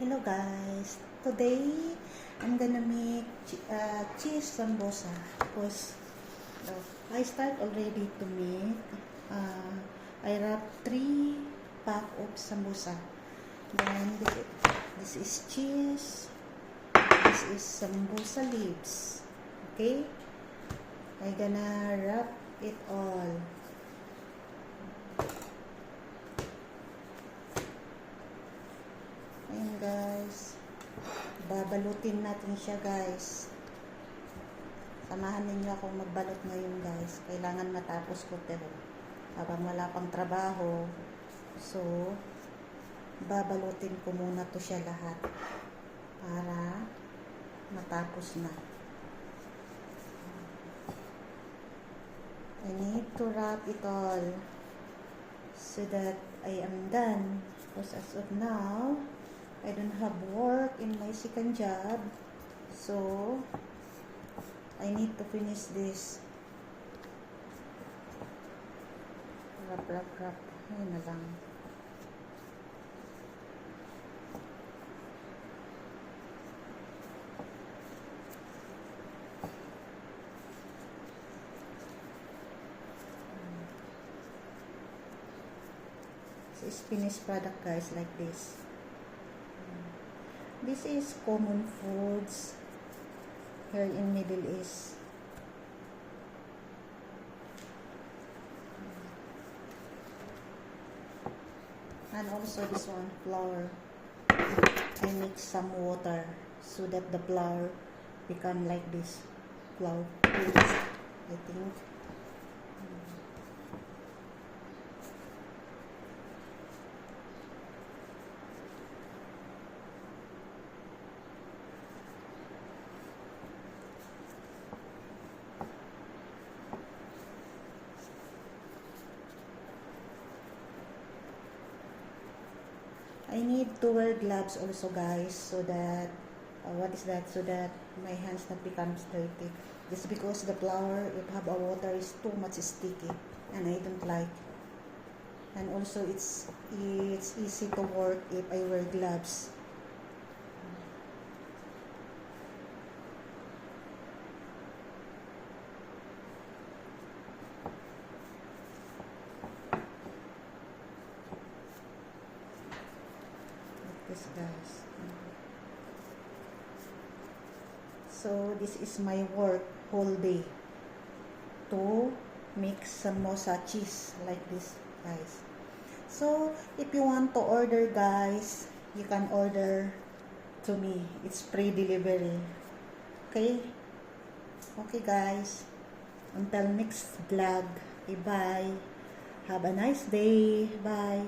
Hello guys, today I'm gonna make cheese sambosa because I start already to make. I wrap 3 pack of sambosa. Then this is cheese, this is sambosa leaves. Okay, I'm gonna wrap it all. Ayan guys, babalutin natin siya guys. Samahan ninyo ako magbalot ngayon guys. Kailangan matapos ko pero habang wala pang trabaho. So, babalutin ko muna to siya lahat para matapos na. I need to wrap it all so that I am done. Because as of now, I don't have work in my second job, so I need to finish this. Wrap. Ayun na lang. This is finished product guys, like this. This is common foods here in Middle East. And also this one, flour. I mix some water so that the flour become like this flour paste, I think. I need to wear gloves also guys, so that so that my hands not become dirty. Just because the flour, if have a water, is too much sticky and I don't like. And also it's easy to work if I wear gloves. This guys. So this is my work whole day to mix samosa cheese like this guys. So if you want to order guys, you can order to me. It's free delivery. Okay guys, until next vlog, bye. Have a nice day. Bye.